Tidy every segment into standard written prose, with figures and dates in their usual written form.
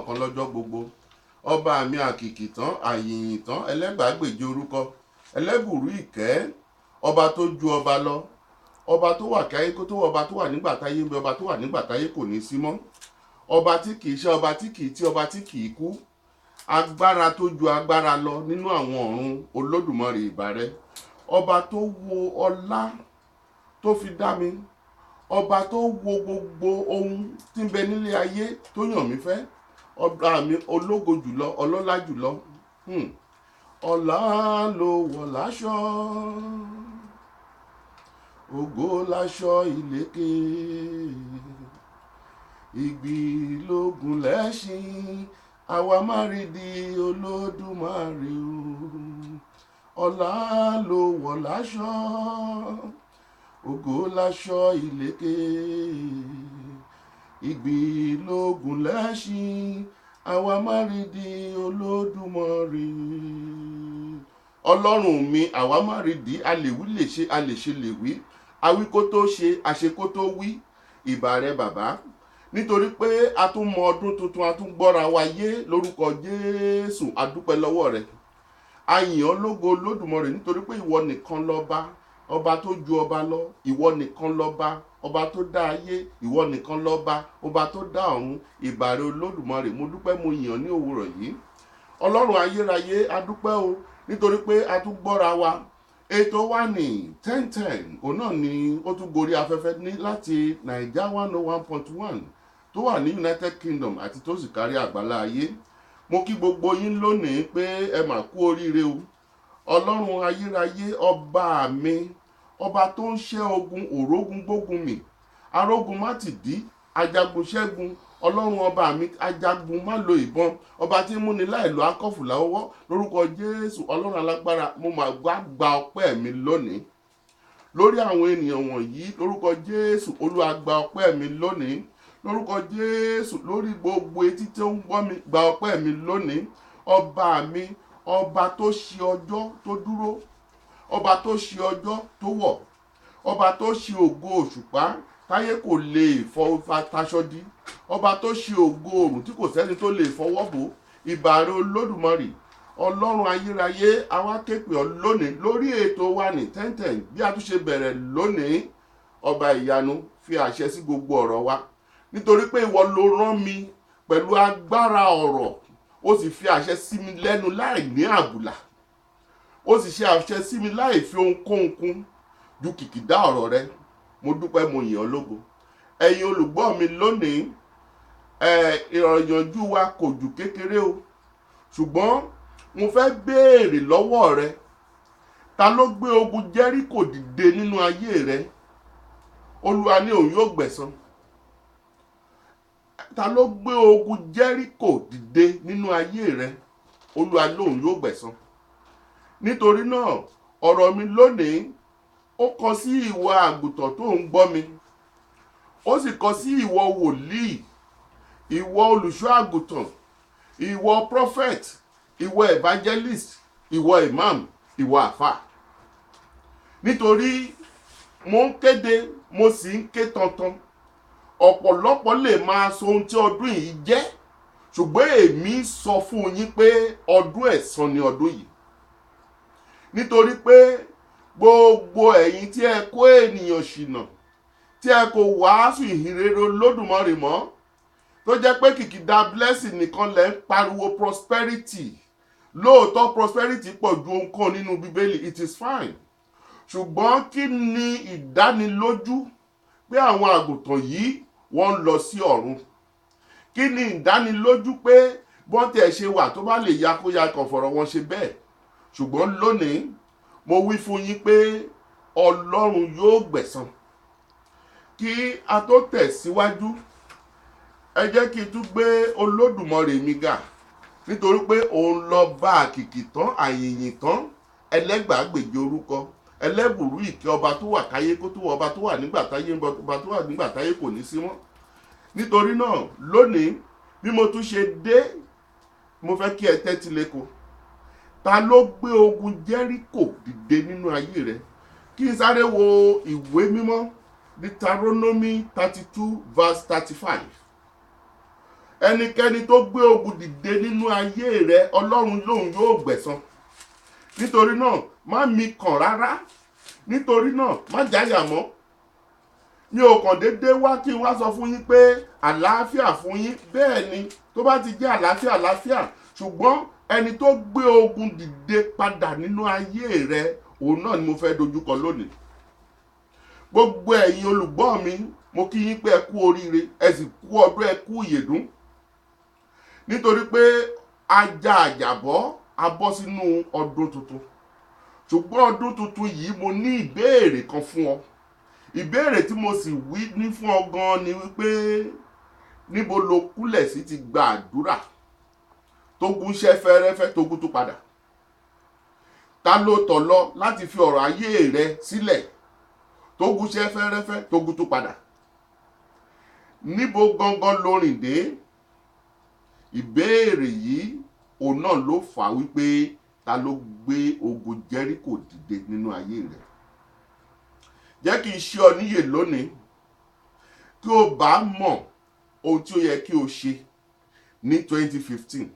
ọ̀kan lọ́jọ́ gbogbo. Ọba mi àkìkì tán àyìnyìn tán ẹlẹ́gbàágbèje orúkọ ẹlẹ́bùrú ìkẹ́, ọba tó ju ọba lọ, ọba tó wà káyé kó tó, ọba tó wà nígbà táyé ń bẹ, ọba tó wà nígbà táyé kò ní sí mọ́, ọba tí kìí ṣe, ọba tí kìí tí, ọba tí kìí kú, agbára tó ju agbára lọ nínú àwọn ọ̀run. Olódùmarè ìbà rẹ. Ọba tó wo ọlá tó fi dá mi, ọba tó wo gbogbo ohun tí ń bẹ nílé ayé tó yàn mí fẹ́, ọba mi ológo jùlọ, ọlọ́lá jùlọ. Ọlá ló wọ̀ láṣọ, ògo láṣọ ìlékè, ìgbì lógun lẹ́ṣin, àwa má rí di Olódùmarè o. Ọlá ló wọ̀ láṣọ, ògo láṣọ ìlékè, ìgbì lógun lẹ́ṣin, àwa má rí di Olódùmarè. Ọlọ́run mi, àwa má rí di, a lè wí lè ṣe, a lè ṣe lè wí, a wí kó tó ṣe, a ṣe kó tó wí. Ìbà rẹ bàbá, nítorí pé a tún mọ ọdún tuntun, a tún gbọ́ra wa yé lórúkọ Jésù. A dúpẹ́ lọ́wọ́ rẹ, a yìn ọ́ lógo Olódùmarè, nítorí pé ìwọ nìkan lọ́ba, ọba tó ju ọba lọ. Ìwọ nìkan lọ́ba, ọba tó dá ayé. Ìwọ nìkan lọ́ba, ọba tó dá ọ̀run. Ìbà rẹ Olódùmarè, mo dúpẹ́, mo yìn ọ́ ní òwúrọ̀ yìí. Ọlọ́run ayérayé, a dúpẹ́ o, nítorí pé a tún gbọ́ra wa. Ètò wa ní 1010 òun náà ni ó tún gorí afẹ́fẹ́ ní láti Naija 101.1 tó wà ní United Kingdom àti tó sì kárí àgbálá ayé. Mo kí gbogbo yín lónìí pé ẹ mà kú oríire o. Ọlọ́run ayérayé, ọba mi, ọba tó ń ṣẹ́ ogun, òrógun gbógun mi, arógun má ti dí, ajagun ṣẹ́gun. Ọlọ́run ọba mi, ajagun má lo ìbọn, ọba tí ń múni láì lo akọ́fù lọ́wọ́. Lórúkọ Jésù, Ọlọ́run alágbára, mo máa gba ọpẹ́ mi lónìí lórí àwọn ènìyàn wọ̀nyí. Lórúkọ Jésù, Olúwa gba ọpẹ́ mi lónìí. Lórúkọ Jésù, lórí gbogbo etí tí ó ń gbọ́ mi, gba ọpẹ́ mi lónìí. Ọba mi, ọba tó ṣe ọjọ́ tó dúró, ọba tó ṣe ọjọ́ tó wọ̀, ọba tó ṣe ògo òṣùpá táyé kò lè taṣọ dí, ọba tó ṣe ògo òrùn tí kò sẹ́ni tó lè fọwọ́ bò. Ìbà rẹ Olódùmarè, Ọlọ́run ayérayé, àwa ké pè ọ́ lónìí lórí ètò wa ní 1010 bí a tún ṣe bẹ̀rẹ̀ lónìí. Ọba ìyanu, fi àṣẹ sí gbogbo ọ̀rọ̀ wa, nítorí pé ìwọ ló rán mi pẹ̀lú agbára ọ̀rọ̀, ó sì fi àṣẹ sí mi lẹ́nu láì ní àbùlà, ó sì ṣe àṣẹ sí mi láì fi ohunkóhun kún ju kìkìdá ọ̀rọ̀ rẹ. Mo dúpẹ́, mo yìn ọ́ lógo. Ẹ̀yin olùgbọ́ mi lónìí, ìrọ̀yànjú wa kò jù kékeré o, ṣùgbọ́n mo fẹ́ béèrè lọ́wọ́ rẹ, ta ló gbé ogun Jẹ́ríkò dìde nínú ayé rẹ? Olúwa ní òun yóò gbẹ̀san. Ta ló gbé ogun Jẹ́ríkò dìde nínú ayé rẹ? Olúwa ní òun yóò gbẹ̀san. Nítorí náà, ọ̀rọ̀ mi lónìí ó kọ sí ìwọ àgùntàn tó ń gbọ́ mi, ó sì kọ sí ìwọ wòlíì, ìwọ olùṣọ́ àgùntàn, ìwọ prophet, ìwọ evangelist, ìwọ imam, ìwọ àfà. Nítorí mo ń kéde, mo sì ń ké tantan. Ọ̀pọ̀lọpọ̀ lè máa sọ ohun tí ọdún yìí jẹ́, ṣùgbọ́n èmi sọ fún yín pé ọdún ẹ̀san ni ọdún yìí. Nítorí pé gbogbo ẹ̀yin tí ẹ kó ènìyàn ṣìnà, tí ẹ kò wàásù ìhìnrere Olódùmarè mọ́, tó jẹ́ pé kìkìdá blessing nìkan lẹ ń pariwo prosperity. Lóòótọ́ prosperity pọ̀ ju ohunkóhun nínú Bíbélì, it is fine. Ṣùgbọ́n kí ni ìdánilójú pé àwọn àgùntàn yìí wọ́n ń lọ sí ọ̀run? Kí ni ìdánilójú pé bọ́n tẹ̀ ṣe wà tó bá lè ya kó ya kàn fọ̀rọ̀ wọn ṣe bẹ́ẹ̀? Ṣùgbọ́n lónìí, mo wí fún yín pé Ọlọ́run yóò gbẹ̀san. Kí a tó tẹ̀síwájú, ẹ jẹ́ kí n tún gbé Olódùmarè mi ga, nítorí pé òun lọ bá àkìkì tán àyìnyìn tán ẹlẹ́gbàágbèje orúkọ ẹlẹ́bùrú ìkẹ́, ọba tó wà káyé kó tó, ọba tó wà nígbà táyé ń bọ̀, ọba tó wà nígbà táyé kò ní sí mọ́. Nítorí náà lónìí, bí mo tún ṣe dé, mo fẹ́ kí ẹ tẹ́tí lẹ́kọ̀ọ́. Ta ló gbé ogun Jẹ́ríkò dìde nínú ayé rẹ? Kí n sáré wo ìwé mímọ́ Deuteronomy 32 verse 35. ẹnikẹ́ni tó gbé ogun dìde nínú ayé rẹ, Ọlọ́run lòun yóò gbẹ̀san. Nítorí náà má mikàn rárá, nítorí náà má jáyà mọ́. Mi ò kàn déédé wá kí n wá sọ fún yín pé àlàáfíà fún yín, bẹ́ẹ̀ ni tó bá ti jẹ́ àlàáfíà àlàáfíà, ṣùgbọ́n ẹni tó gbé ogun dìde padà nínú ayé rẹ, òun náà ni mo fẹ́ dojúkọ lónìí. Gbogbo ẹ̀yin olùgbọ́ mi, mo kí yín pé ẹ kú oríire, ẹ sì kú ọdún, ẹ kú ìyèdún. Nítorí pé ajá àjàbọ́ a bọ́ sínú ọdún tuntun. Ṣùgbọ́n ọdún tuntun yìí mo ní ìbéèrè kan fún ọ. Ìbéèrè tí mo sì wí ní fún ọ gan ni wípé níbo lo kúlẹ̀ sí ti gba àdúrà tó gúnṣẹ́ fẹ́rẹ́fẹ́ tó gún tó padà? Ta ló tọ̀ lọ láti fi ọ̀rọ̀ ayé rẹ sílẹ̀ tó gúnṣẹ́ fẹ́rẹ́fẹ́ tó gún tó padà? Níbo gangan lo rìn dé? Ìbéèrè yìí òun náà ló fà wípé ta ló gbé ogun Jẹ́ríkò dìde nínú ayé rẹ? Jẹ́ kí n ṣe ọ níyè lónìí, kí o bá mọ̀ ohun tí ó yẹ kí o ṣe ní 2015.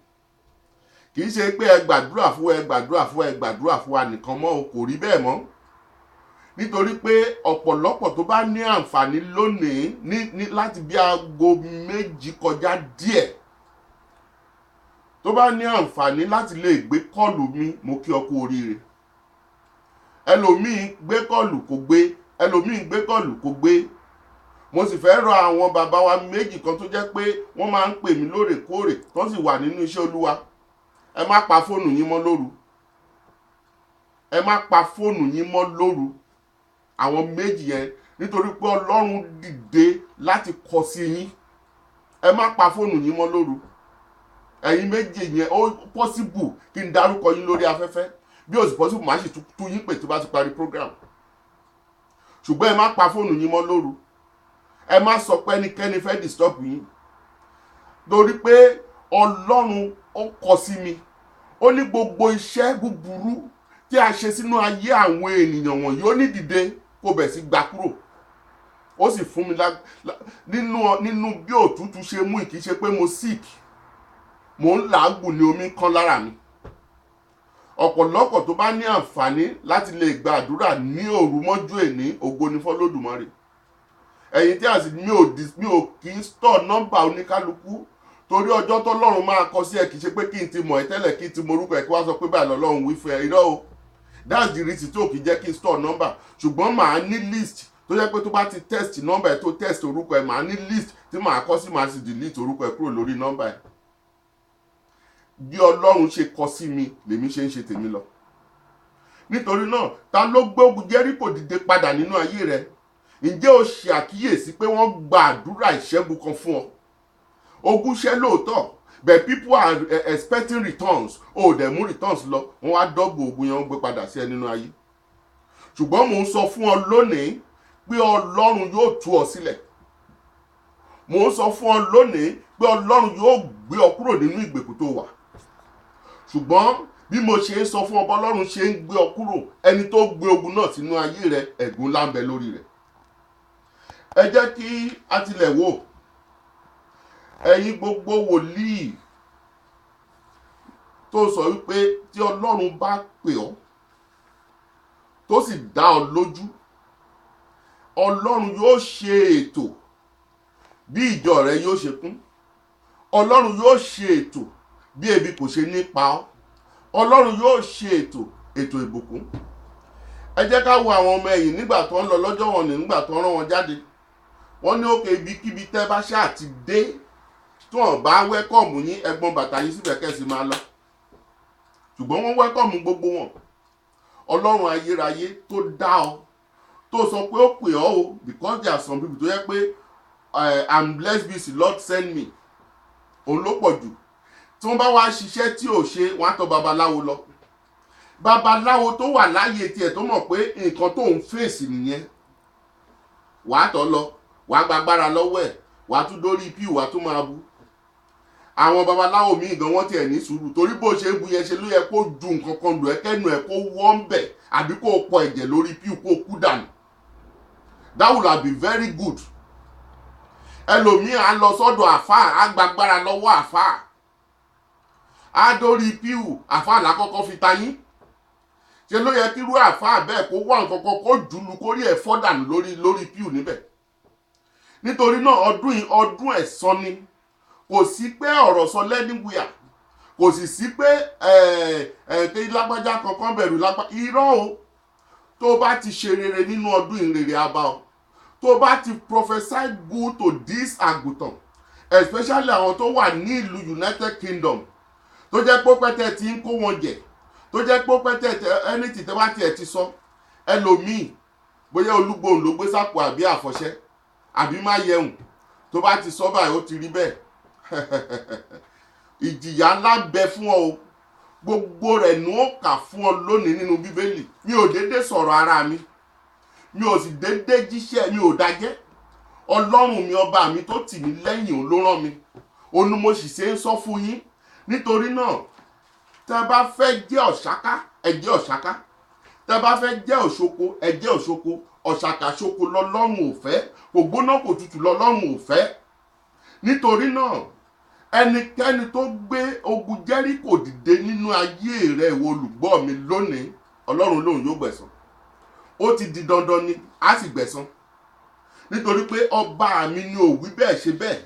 Kì í ṣe pé ẹ gbàdúrà fún wa nìkan mọ́, o kò rí bẹ́ẹ̀ mọ́. Nítorí pé ọ̀pọ̀lọpọ̀ tó bá ní àǹfààní lónìí ní láti bí aago 2 kọjá díẹ̀, tó bá ní àǹfààní láti lè gbé kọ́ọ̀lù mi, mo kí ọ kú oríire. Ẹlòmíì gbé kọ́ọ̀lù kò gbé, ẹlòmíì gbé kọ́ọ̀lù kò gbé. Mo sì fẹ́ rọ àwọn bàbá wa méjì kan tó jẹ́ pé wọ́n máa ń pè mí lóòrèkóòrè tó sì wà nínú iṣẹ́ Olúwa. Ẹ má pa fóònù yín mọ́ lóru. Ẹ má pa fóònù yín mọ́ lóru. Àwọn méjì yẹn, nítorí pé Ọlọ́run dìde láti kọ sí yín. Ẹ má pa fóònù yín mọ́ lóru. Ẹ̀yin méjì yẹn ó possible kí n dárúkọ yín lórí afẹ́fẹ́. Bí ó sì possible má sì tú yín pè tó bá ti parí program. Ṣùgbọ́n ẹ má pa fóònù yín mọ́ lóru. Ẹ má sọ pé ẹnikẹ́ni fẹ́ disturb yín. Torí pé Ọlọ́run ó kọ sí mi. Ó ní gbogbo iṣẹ́ búburú tí a ṣe sínú ayé àwọn ènìyàn wọ̀nyí, ó ní dìde kó bẹ̀ sí gbà kúrò. Ó sì fún mi nínú bí òtútù ṣe mú, kì í ṣe pé mo sick. Mo ń làágùn ní omi kan lára mi. Ọ̀pọ̀lọpọ̀ tó bá ní àǹfààní láti lè gba àdúrà ní òru mọ́jú èní, ògo ni f'Olódùmarè. Ẹ̀yin tí a sì mi ò kì í store nọ́mbà oníkálukú, torí ọjọ́ t'Ọlọ́run máa kọ sí ẹ, kì í ṣe pé kí n ti mọ̀ ẹ́ tẹ́lẹ̀, kí n ti morúkọ ẹ̀ kí wá sọ pé báyìí l'Ọlọ́run wí fún ẹ. Irọ́ o. That's the reason tí ò kì í jẹ́ kí n store nọ́mbà. Ṣùgbọ́n màá ní list tó jẹ́ pé tó bá ti test nọ́mbà ẹ̀ tó test orúkọ ẹ̀, màá ní list tí màá kọ sí, màá sì delete orúkọ ẹ̀ kúrò lórí nọ́mbà ẹ̀. Bí Ọlọ́run ṣe kọ sí mi lèmi ṣe ń ṣe tèmi lọ. Nítorí náà, ta ló gbé ogun Jẹ́ríkò dìde padà nínú ayé rẹ? Ǹjẹ́ o ṣe àkíyèsí pé wọ́n gba àdúrà ìṣẹ́gun kan fún ọ? Ogun ṣẹ́ lóòótọ́, but people are expecting returns. O dẹ̀ mú returns lọ, wọ́n wá dọ́gbù ogun yẹn, wọ́n gbé padà sí ẹ nínú ayé. Ṣùgbọ́n mò ń sọ fún ọ lónìí pé Ọlọ́run yóò tú ọ sílẹ̀. Mò ń sọ fún ọ lónìí pé Ọlọ́run yóò gbé ọ kúrò nínú ìgbèkùn tó wà. Ṣùgbọ́n bí mo ṣe ń sọ fún ọ, Ọlọ́run ṣe ń gbé ọ kúrò, ẹni tó gbé ogun náà sínú ayé rẹ, ẹ̀gún ńlá ń bẹ lórí rẹ̀. Ẹ jẹ́ kí a tilẹ̀ wò. Ẹ̀yin gbogbo wòlíì tó sọ wípé tí Ọlọ́run bá pè ọ́ tó sì dá ọ lójú, Ọlọ́run yóò ṣe ètò bí ìjọ rẹ yóò ṣe kún. Ọlọ́run yóò ṣe ètò bí ebi kò ṣe ní pa ọ́. Ọlọ́run yóò ṣe ètò ìbùkún. Ẹ jẹ́ ká wo àwọn ọmọ ẹ̀yìn nígbà tó ń lọ lọ́jọ́ wọn ní, nígbà tó ń rán wọn jáde. Wọ́n ní òkè ibikíbi tẹ́ bá ṣáà ti dé, tí wọ́n bá wẹ́kọ̀mù yín, ẹgbọn bàtà yín síbẹ̀ kẹ́sì máa lọ. Ṣùgbọ́n wọ́n wẹ́kọ̀mù gbogbo wọn. Ọlọ́run ayérayé tó dá ọ, tó sọ pé ó pè ọ́ o, because there are some people tó yẹ pé I'm blessed be the Lord send me. Òun ló pọ̀ jù. Tí wọ́n bá wá ṣiṣẹ́ tí ò ṣe, wọ́n á tọ̀ babaláwo lọ. Babaláwo tó wà láyé tiẹ̀ tó mọ̀ pé nǹkan tó ń fèsì nìyẹn, wàá tọ̀ lọ, wàá gbàgbára lọ́wọ́ ẹ̀, wàá tún dórí píù, wàá tún máa bu. Àwọn babaláwo míì gan wọ́n tiẹ̀ ní sùúrù, torí bó ṣe bu yẹn ṣe ló yẹ kó ju nǹkan kan lù ẹ́ kẹ́nu ẹ̀ kó wọ́ ń bẹ̀, àbí kó pọ ẹ̀jẹ̀ lórí píù kó kú dànù. That would have been very good. ẹlòmíì á lọ sọ́dọ̀ àfáà á gbàgbára lọ́wọ́ àfáà á dórí píù àfáà lákọ́kọ́ fi tayín. Ṣe ló yẹ kí irú àfáà bẹ́ẹ̀ kó wà nǹkankan kó jùlù kórí ẹ̀ fọ́dànù lórí píù níbẹ̀. Nítorí náà ọdún yìí ọdún ẹ̀san ni. Kò sí pé ọ̀rọ̀ sọ lẹ́níwìà, kò sì sí pé pé lágbájá kankan bẹ̀rù lágbájá. Irọ́ o, tó bá ti ṣe rere nínú ọdún ìrere abá ọ, tó bá ti prophesy good to this àgùntàn, especially àwọn tó wà ní ìlú United Kingdom, tó jẹ́ pé pẹ́tẹ́ ti ń kó wọn jẹ, tó jẹ́ pé pẹ́tẹ́ anything tẹ́ bá tiẹ̀ ti sọ, ẹlòmíì bóyá olúgbòhùn ló gbé sápò àbí àfọ̀ṣẹ́ àbí má yẹun, tó bá ti sọ báyìí ó ti rí bẹ́ẹ̀. Ìjìyà ńlá bẹ fún ọ o, gbogbo rẹ̀ ní ó kà fún ọ lónìí nínú Bíbélì. Mi ò dédé sọ̀rọ̀ ara mi, mi ò sì dédé jíṣẹ́, mi ò dájẹ́. Ọlọ́run mi ọba mi tó tì mí lẹ́yìn òun ló rán mi, òun ni mo sì ṣe ń sọ fún yín. Nítorí náà tẹ́ bá fẹ́ jẹ́ ọ̀ṣáká ẹ jẹ́ ọ̀ṣáká, tẹ́ bá fẹ́ jẹ́ òṣoko ẹ jẹ́ òṣoko. Ọ̀ṣàkà ṣoko lọ́lọ́run ò fẹ́, ògbóná kò tutù lọ́lọ́run ò fẹ́. Nítorí náà ẹnikẹ́ni tó gbé ogun Jẹ́ríkò dìde nínú ayé rẹ̀ ìwọ olùgbọ́ mi lónìí, Ọlọ́run lòun yóò gbẹ̀san. Ó ti di dandan ni, á sì gbẹ̀san. Nítorí pé ọba mi ni ò wí bẹ́ẹ̀ ṣe bẹ́ẹ̀,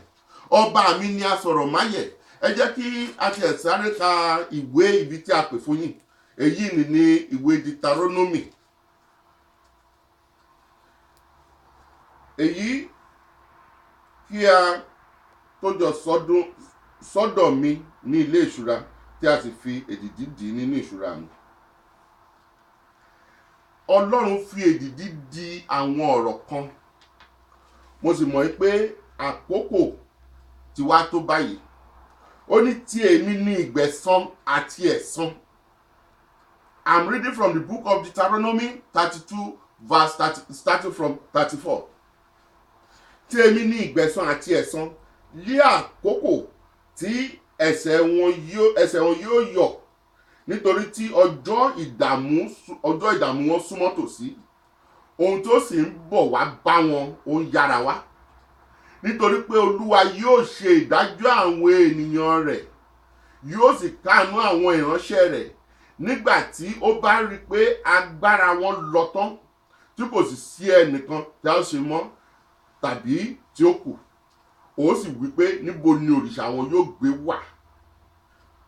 ọba mi ni a sọ̀rọ̀ máyẹ̀. Ẹ jẹ́ kí a ti sáré ka ìwé ibi tí a pè fún yín. Èyí ni ìwé Deuteronomy. Èyí kí a tó jọ sọ́dọ̀ mi ní ilé ìṣúra tí a sì fi èdìdì dì nínú ìṣúra mi. Ọlọ́run fi èdìdì di àwọn ọ̀rọ̀ kan. Mo sì mọ̀ pé àkókò ti wá tó báyìí. Ó ní tí èmi ní ìgbẹ̀san àti ẹ̀san. I'm reading from the book of Deuteronomy 32 verse 30, starting from 34. Tí èmi ní ìgbẹ̀san àti ẹ̀san lé àkókò tí ẹ̀ṣẹ̀ wọn yóò yọ̀, nítorí tí ọjọ́ ìdààmú wọn súnmọ́ tòsí. Ohun tó sì ń bọ̀ wá bá wọn ó ń yára wá. Nítorí pé Olúwa yóò ṣe ìdájọ́ àwọn ènìyàn rẹ̀, yóò sì káàánú àwọn ìránṣẹ́ rẹ̀ nígbà tí ó bá rí pé agbára wọn lọ tán, tí kò sì sí ẹnìkan tí a ó ṣe mọ́ tàbí tí ó kù. Ó sì wí pé níbo ni òrìṣà wọn yóò gbé wà,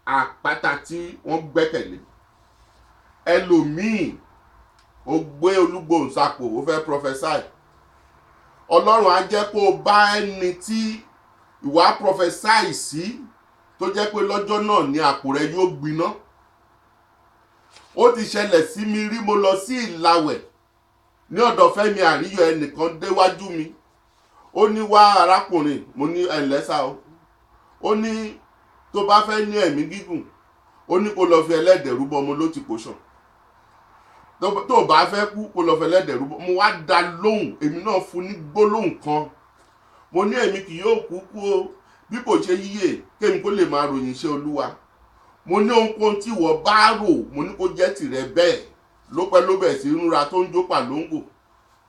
àpáta tí wọ́n gbẹ́kẹ̀lé. Ẹlòmíì ó gbé olúgbòhùn sápò, ó fẹ́ prophesy. Ọlọ́run á jẹ́ kó bá ẹni tí ìwà prophesy sí, tó jẹ́ pé lọ́jọ́ náà ni àpò rẹ̀ yóò gbiná. Ó ti ṣẹlẹ̀ sí mi rí. Mo lọ sí Ìlàwẹ̀ ní ọ̀dọ̀ Fẹ́mi Àríyọ̀, ẹnìkan déwájú mi. Ó ní wá arákùnrin, mo ní ẹ̀lẹ́sà o. Ó ní tó bá fẹ́ ní ẹ̀mí gígùn, ó ní kó lọ fi ẹlẹ́dẹ̀ rúbọ. Mo ló ti kó sàn. Tó bá fẹ́ kú kó lọ fi ẹlẹ́dẹ̀ rúbọ. Mo wá dá lóhùn, èmi náà fún ní gbólóhùn kan. Mo ní èmi kì yóò kú o, bí kò ṣe yíyè kémi kó lè máa ròyìn iṣẹ́ Olúwa. Mo ní ohunkóhun tí ìwọ bá rò, mo ní kó jẹ́ tìrẹ bẹ́ẹ̀. Lópẹ́ ló bẹ̀ sí rúra tó ń jó pàlóńgò,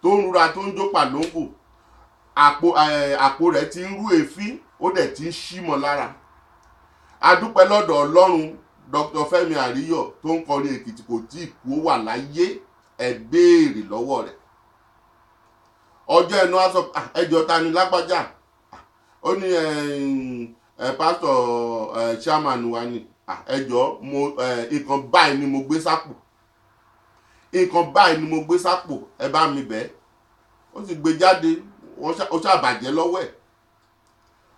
tó ń rúra tó ń jó pàlóńgò. Àpò rẹ̀ ti ń rú èéfín, ó dẹ̀ ti ń ṣímọ lára. A dúpẹ́ lọ́dọ̀ Ọlọ́run. Dr. Fẹ́mi Àríyọ̀ tó ń kọrin Èkìtì kò tí ì kú, ó wà láyé. Ẹ béèrè lọ́wọ́ rẹ̀. Ọjọ́ ẹnu á sọ ẹjọ́ ta ni lágbájá. Ó ní pásítọ̀ chairman wa ni. Ẹjọ́ nǹkan báyìí ni mo gbé sápò, nǹkan báyìí ni mo gbé sápò, ẹ bá mi bẹ́ẹ̀. Ó sì gbé jáde, ó ṣàbàjẹ́ lọ́wọ́ ẹ̀.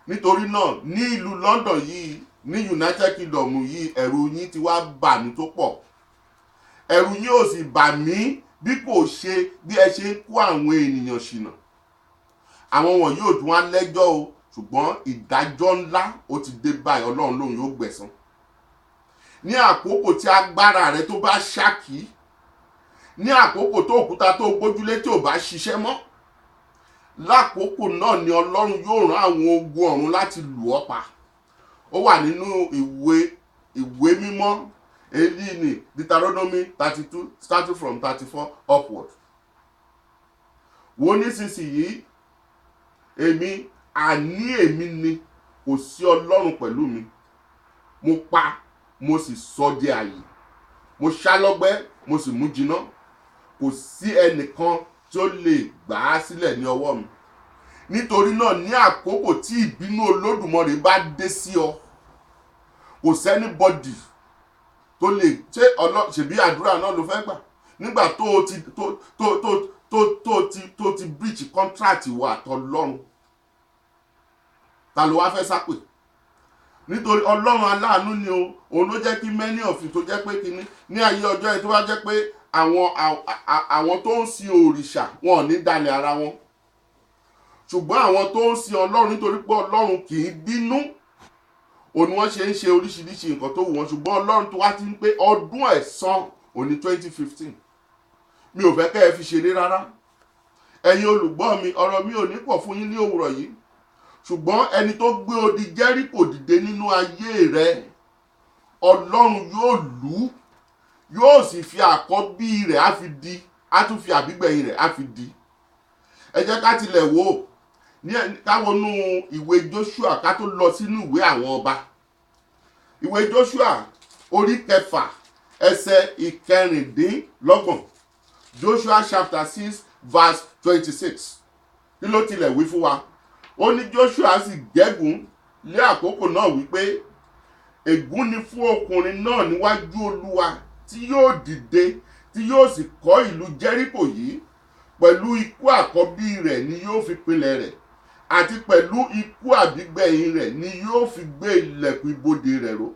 Nítorí náà ní ìlú London yìí, ní United Kingdom yìí, ẹ̀rù yín ti wá bà mí tó pọ̀. Ẹ̀rù yín ò sì bà mí bí kò ṣe bí ẹ ṣe ń kó àwọn ènìyàn ṣìnà. Àwọn wọn yóò tún wá lẹ́jọ́ o, ṣùgbọ́n ìdájọ́ ńlá ó ti dé báyìí. Ọlọ́run lòun yóò gbẹ̀san. Ní àkókò tí agbára rẹ tó bá ṣákì, ní àkókò tó òkúta tó gbójúlé tí ò bá ṣiṣẹ́ mọ́, lákòókò náà ni Ọlọ́run yóò rán àwọn ogun ọ̀run láti lù ọ́ pa. Ó wà nínú ìwé mímọ́. Èyí ni Deuteronomy 32 starting from 34 upward. Wo nísinsìnyí èmi àní èmi ni, kò sí ọlọ́run pẹ̀lú mi. Mo pa, mo sì sọ di ààyè. Mo ṣá lọ́gbẹ́, mo sì mú jiná. Kò sí ẹnìkan tí ó lè gbà á sílẹ̀ ní ọwọ́ mi. Nítorí náà ní àkókò tí ìbínú Olódùmarè bá dé sí ọ, kò sẹ́nibọ́dì tó lè ṣebí àdúrà náà ló fẹ́ gbà. Nígbà tó ti breach contract wa àtọlọ́run, ta ló wá fẹ́ sápè? Nítorí Ọlọ́run aláàánú ni o, òun ló jẹ́ kí many of you tó jẹ́ pé kíní ní ayé ọjọ́ yìí tó bá jẹ́ pé àwọn tó ń sin òrìṣà wọn ò ní dalẹ̀ ara wọn. Ṣùgbọ́n àwọn tó ń sin Ọlọ́run nítorí pé Ọlọ́run kì í bínú, òun wọ́n ṣe ń ṣe oríṣiríṣi nǹkan tó wù wọ́n. Ṣùgbọ́n Ọlọ́run tó wá ti ń pé ọdún ẹ̀san òní 2015. Mi ò fẹ́ kẹ́ ẹ fi ṣeré rárá. Ẹ̀yin olùgbọ́ mi, ọ̀rọ̀ mi ò ní pọ̀ fún yín ní òwúrọ̀ yìí. Ṣùgbọ́n ẹni tó gbé odi Jẹ́ríkò dìde nínú ayé rẹ̀, Ọlọ́run yóò lù ú, yóò sì fi àkọ́bí rẹ̀ á fi di, á tún fi àbígbẹ̀yìn rẹ̀ á fi di. Ẹ jẹ́ ká tilẹ̀ wò káwọnú ìwé Joshua ká tó lọ sínú ìwé àwọn ọba. Ìwé Joshua orí 6 ẹsẹ̀ 26. Joshua chapter 6 verse 26. Kí ló tilẹ̀ wí fún wa? Ó ní Joshua sì gégùn lé àkókò náà wípé ègún ni fún ọkùnrin náà níwájú Olúwa tí yóò dìde tí yóò sì kọ́ ìlú Jẹ́ríkò yìí. Pẹ̀lú ikú àkọ́bí rẹ̀ ni yóò fi pilẹ̀ rẹ̀, àti pẹ̀lú ikú àbígbẹ̀yìn rẹ̀ ni yóò fi gbé ilẹ̀kùn ibodè rẹ̀ ró.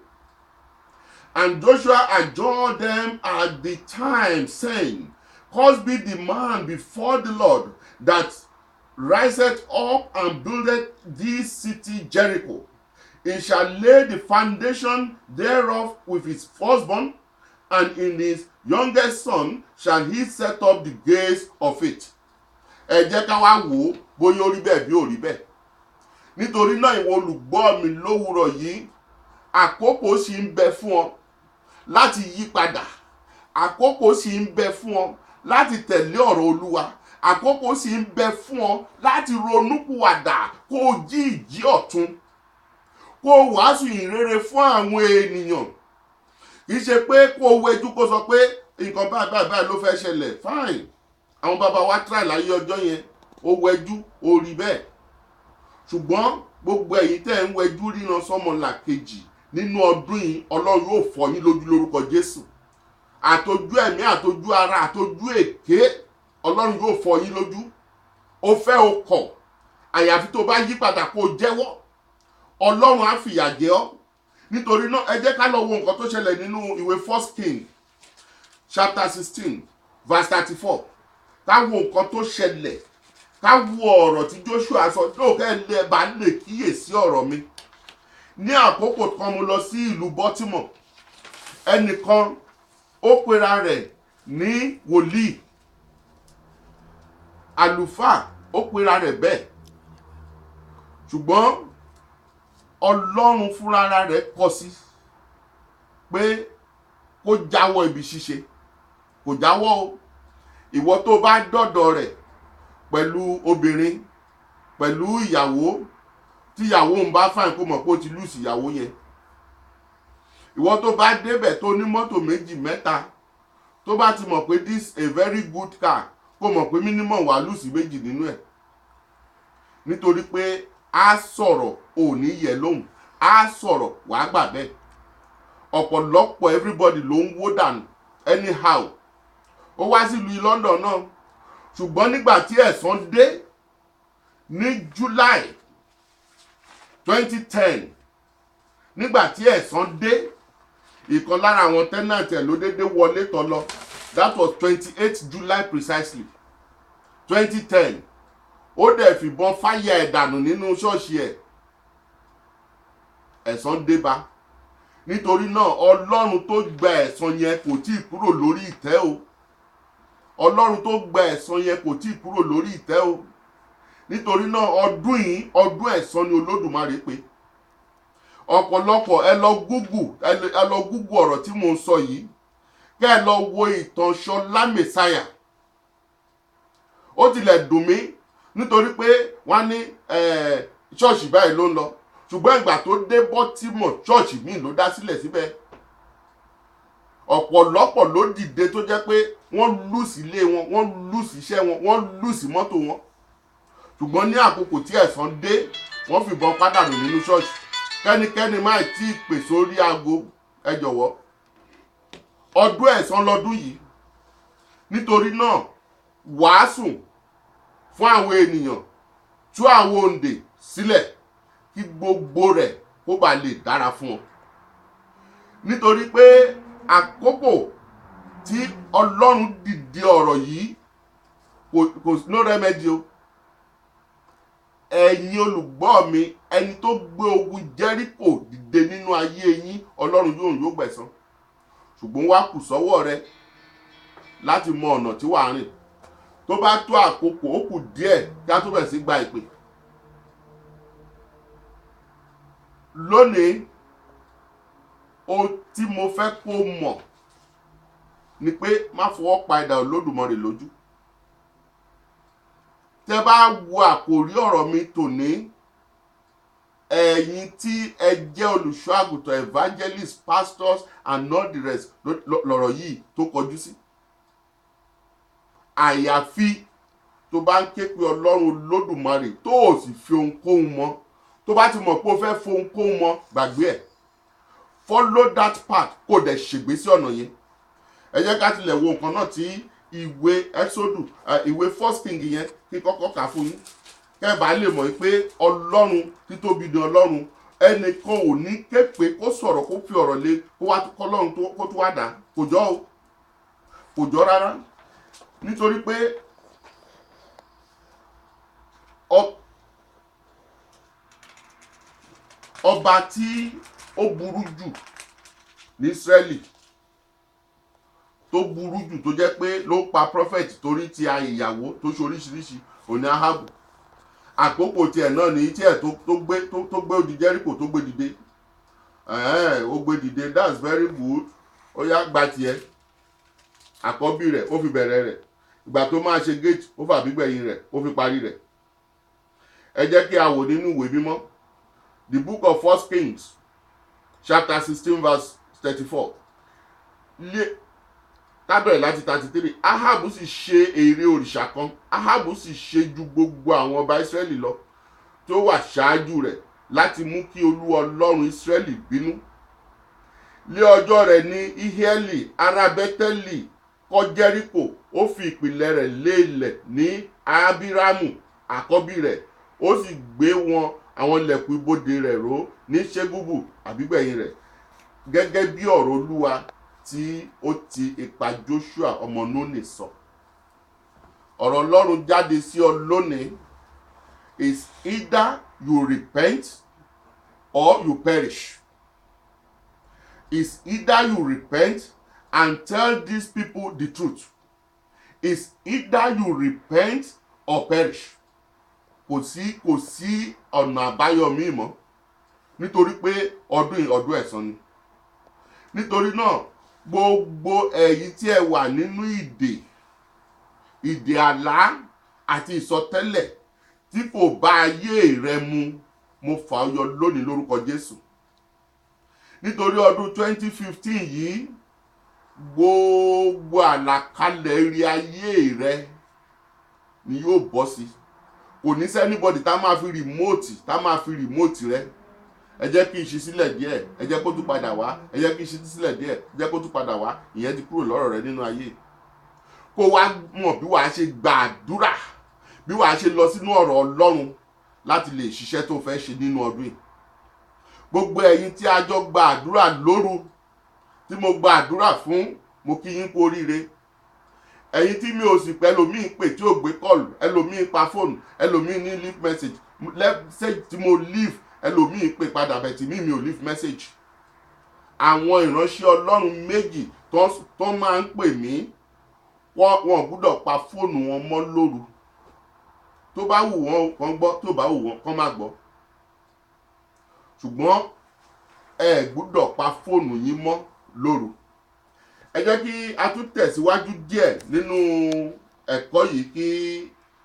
And Joshua adjured them at the time, saying, Cursed be the man before the Lord that riseth up and buildeth this city Jericho. He shall lay the foundation thereof with his firstborn, and in his youngest son shall he set up the gates of it. Ẹ jẹ́ ká wá wò ó bóyá ó rí bẹ́ẹ̀ bí ó rí bẹ́ẹ̀. Nítorí náà ìwọ olùgbọ́ mi lówùúrọ̀ yìí, àkókò sì ń bẹ fún ọ láti yí padà. Àkókò sì ń bẹ fún ọ láti tẹ̀lé ọ̀rọ̀ Olúwa. Àkókò sì ń bẹ fún ọ láti ronúpìwàdà kó o jí ìjí ọ̀tun. Kó o wàásù ìrere fún àwọn ènìyàn. Kì í ṣe pé kó o wẹjú kó sọ pé nǹkan báyìí ló fẹ́ ṣẹlẹ̀. Fine. Àwọn bàbá wa try láyé ọjọ́ yẹn. Ó wẹjú, ó rí bẹ́ẹ̀. Ṣùgbọ́n gbogbo ẹ̀yin tẹ́ ń wẹjú ríran sọ́mọlàkejì nínú ọdún yìí, Ọlọ́run yóò fọ́ yín lójú lórúkọ Jésù. Àtojú ẹ̀mí, àtojú ara, àtojú èké, Ọlọ́run yóò fọ́ yín lójú. Ó fẹ́ o kọ̀, àyàfi tó bá yí padà kó jẹ́wọ́. Ọlọ́run á fìyà jẹ ọ́. Nítorí náà ẹ jẹ́ ká lọ wo nǹkan tó ṣẹlẹ̀ nínú ìwé 1 King chapter 16 verse 34. Ká wo nǹkan tó ṣẹlẹ̀, ká wo ọ̀rọ̀ tí Joshua sọ lóòkè lè bá lè kíyèsí ọ̀rọ̀ mi. Ní àkókò kan mo lọ sí ìlú Baltimore. Ẹnìkan ó pera rẹ̀ ní wòlíì, àlùfáà ó pera rẹ̀ bẹ́ẹ̀. Ṣùgbọ́n Ọlọ́run fúnra rẹ̀ kọ sí pé kó jáwọ́ ibi ṣíṣe. Kò jáwọ́ o. Ìwọ tó bá dọ̀dọ̀ rẹ̀ pẹ̀lú obìnrin, pẹ̀lú ìyàwó, tí ìyàwó ń bá fàìn kó mọ̀ pé ó ti lùsì ìyàwó yẹn. Ìwọ tó bá débẹ̀ tó ní mọ́tò 2 mẹ́ta, tó bá ti mọ̀ pé this a very good car, kó mọ̀ pé minimum wà lùsì 2 nínú ẹ̀. Nítorí pé á sọ̀rọ̀ ò ní yẹ lóhùn, á sọ̀rọ̀ wàá gbà bẹ́ẹ̀. Ọ̀pọ̀lọpọ̀ everybody ló ń wó dànù anyhow. Ó wá sí ìlú London náà. Ṣùgbọ́n nígbà tí ẹ̀san dé ní July 2010, nígbà tí ẹ̀san dé, ìkan lára àwọn tenant ẹ̀ ló dédé wọlé tọ̀ lọ. That was 28 July precisely 2010. Ó dẹ̀ fìbọn fáyà ẹ̀ dànù nínú ṣọ́ọ̀ṣì ẹ̀. Ẹ̀san dé bá. Nítorí náà Ọlọ́run tó gba ẹ̀san yẹn kò tíì kúrò lórí ìtẹ́ o. Ọlọ́run tó gba ẹ̀san yẹn kò tíì kúrò lórí ìtẹ́ o. Nítorí náà ọdún yìí, ọdún ẹ̀san ni Olódùmarè pé. Ọ̀pọ̀lọpọ̀ ẹ lọ Google ọ̀rọ̀ tí mo ń sọ yìí. Kẹ́ ẹ lọ wo ìtàn Ṣọlá Mèsáyà. Ó tilẹ̀ dùn mí nítorí pé wọ́n ní ṣọ́ọ̀ṣì báyìí ló ń lọ, ṣùgbọ́n ìgbà tó dé Baltimore ṣọ́ọ̀ṣì míì ló dá sílẹ̀ síbẹ̀. Ọ̀pọ̀lọpọ̀ ló dìde tó jẹ́ pé wọ́n lùsì ilé wọn, wọ́n lùsì iṣẹ́ wọn, wọ́n lùsì mọ́tò wọn, ṣùgbọ́n ní àkókò tí ẹ̀san dé wọ́n fìbọn pàdánù nínú ṣọ́ọ̀ṣì. Kẹ́nikẹ́ni má tí ì pè sórí aago, ẹ jọ̀wọ́, ọdún ẹ̀san lọ́dún yìí. Nítorí náà wàásù fún àwọn ènìyàn, tú àwọn òǹdè sílẹ̀ kí gbogbo rẹ̀ kó bá lè dára fún ọ. Nítorí pé àkókò tí Ọlọ́run dìde ọ̀rọ̀ yìí kò no remedy o. Ẹ̀yin olùgbọ́ mi, ẹni tó gbé ogun Jẹ́ríkò dìde nínú ayé yín, Ọlọ́run yóò gbẹ̀san. Ṣùgbọ́n wá kù sọ́wọ́ rẹ láti mọ ọ̀nà tí wàá rìn. Tó bá tó àkókò, ó kù díẹ̀ kí a tó bẹ̀rẹ̀ sí gba ìpè. Lónìí, ohun tí mo fẹ́ kó mọ̀ ni pé má fọwọ́ pa idà Olódùmarè lójú. Tẹ́ bá wo àkòrí ọ̀rọ̀ mi tòní, ẹ̀yin tí ẹ jẹ́ olùṣọ́ àgùntàn, evangelists, pastors and all the rest lọ̀rọ̀ yìí tó kọjú sí. Àyàfi tó bá ń ké pe Ọlọ́run Olódùmarè tó ò sì fi ohunkóhun mọ́. Tó bá ti mọ̀ pé o fẹ́ fi ohunkóhun mọ́, gbàgbé ẹ̀. Follow that path kó dẹ̀ ṣègbé sí ọ̀nà yẹn. Ẹ jẹ́ ká tilẹ̀ wo nǹkan náà tí ìwé Exodus, ìwé First King yẹn kí kọ́kọ́ kà fún yín. Kẹ́ bá lè mọ̀ pé Ọlọ́run títóbi ni Ọlọ́run. Ẹnìkan ò ní képe kó sọ̀rọ̀ kó fi ọ̀rọ̀ lé kó wá kọ́ Ọlọ́run kó tó wá dà. Kò jọ o. Kò jọ rárá. Nítorí pé ọba tí ó burú jù ní Ísírẹ́lì, tó burú jù tó jẹ́ pé ló pa prophet torí ti ìyàwó tó ṣe oríṣiríṣi, òní Ahabu. Àkókò tiẹ̀ náà ní tí ẹ̀ tó gbé odi Jẹ́ríkò tó gbé dìde. Ó gbé dìde, that's very good. Ó yá gba tiẹ̀. Àkọ́bí rẹ̀ ó fi bẹ̀rẹ̀ rẹ̀. Ìgbà tó máa ṣe gate ó fà gbígbẹ̀yìn rẹ̀ ó fi parí rẹ̀. Ẹ jẹ́ kí a wò nínú ìwé mímọ́. The book of First Kings, chapter 16 verse 34. Tábẹ̀rẹ̀ láti 33. Ahabu sì ṣe ère òrìṣà kan. Ahabu sì ṣe ju gbogbo àwọn ọba Ísírẹ́lì lọ tó wà ṣáájú rẹ̀ láti mú kí Olúwa Ọlọ́run Ísírẹ́lì bínú. Lé ọjọ́ rẹ̀ ní Ihieli ará Bẹ́tẹ́lì kọ́ Jẹ́ríkò, ó fi ìpìlẹ̀ rẹ̀ lé ilẹ̀ ní Abiramu àkọ́bí rẹ̀, ó sì gbé wọn àwọn ilẹ̀kùn ibodè rẹ̀ ró ní Ṣégúbù àbígbẹ̀yìn rẹ̀, gẹ́gẹ́ bí ọ̀rọ̀ Olúwa tí ó ti ipa Joshua ọmọ Núnì sọ. Ọ̀rọ̀ Ọlọ́run jáde sí ọ lónìí is either you repent or you perish. Is either you repent and tell these people the truth. Is either you repent or perish. Kò sí ọ̀nà àbáyọ míì mọ́, nítorí pé ọdún ẹ̀san ni. Nítorí náà gbogbo ẹ̀yin tí ẹ wà nínú ìdè àlá àti ìsọtẹ́lẹ̀ tí kò bá ayé rẹ mu, mo fà ọ́ yọ lónìí lórúkọ Jésù. Nítorí ọdún 2015 yìí, gbogbo àlàkalẹ̀ eré ayé rẹ ni yóò bọ́ sí. Kò ní sẹ́nibọ̀dì tá máa fi rìmóòtì rẹ. Ẹ jẹ́ kí n ṣí sílẹ̀ díẹ̀, ẹ jẹ́ kó tún padà wá, ẹ jẹ́ kí n ṣí sílẹ̀ díẹ̀, ẹ jẹ́ kó tún padà wá. Ìyẹn ti kúrò lọ́rọ̀ rẹ nínú ayé. Kó wá mọ̀ bí wàá ṣe gbàdúrà, bí wàá ṣe lọ sínú ọ̀rọ̀ Ọlọ́run láti lè ṣiṣẹ́ tó fẹ́ ṣe nínú ọdún yìí. Gbogbo ẹ̀yin tí a jọ gbàdúrà lóru, tí mo gbàdúrà fún, mo kí yín kú oríire. Ẹ̀yin tí mi ò sì pẹ́, ẹlòmíì pè tí ò gbé kọ́ọ̀lù, ẹlòmíì pa fóònù, ẹlòmíì ní leave message tí mo leave, ẹlòmíì pè padà bẹ̀ tí mi ò leave message. Àwọn ìránṣẹ́ Ọlọ́run méjì tó máa ń pè mí, wọn gbọ́dọ̀ pa fóònù wọn mọ́ lóru. Tó bá wù wọ́n kàn gbọ́, tó bá wù wọ́n kàn má gbọ́. Ṣùgbọ́n ẹ gbọ́dọ̀ pa fóònù yín mọ́ lóru. Ẹ jẹ́ kí a tún tẹ̀síwájú díẹ̀ nínú ẹ̀kọ́ yìí kí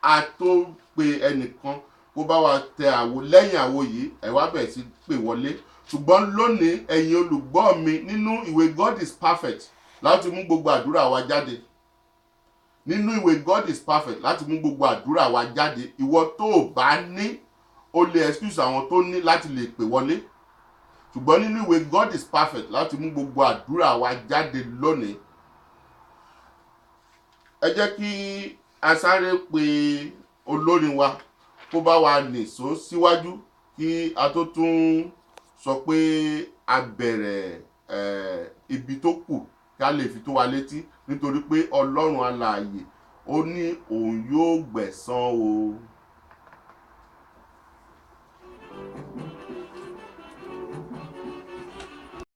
a tó pe ẹnìkan kó bá wa tẹ àwo lẹ́yìn àwo yìí ẹ wá bẹ̀rẹ̀ sí pè wọlé. Ṣùgbọ́n lónìí ẹ̀yin olùgbọ́ mi nínú ìwé God is perfect láti mú gbogbo àdúrà wa jáde. Nínú ìwé God is perfect láti mú gbogbo àdúrà wa jáde. Ìwọ tó o bá ní o lè excuse àwọn tó ní láti lè pè wọlé. Ṣùgbọ́n nínú ìwé God is perfect láti mú gbogbo àdúrà wa jáde lónìí. Ẹ jẹ́ kí a sáré pe olórin wa kó bá wa nìṣó síwájú kí a tó tún sọ pé a bẹ̀rẹ̀ ibi tó kù kí a lè fi tó wa létí, nítorí pé Ọlọ́run alààyè ó ní òun yóò gbẹ̀san o.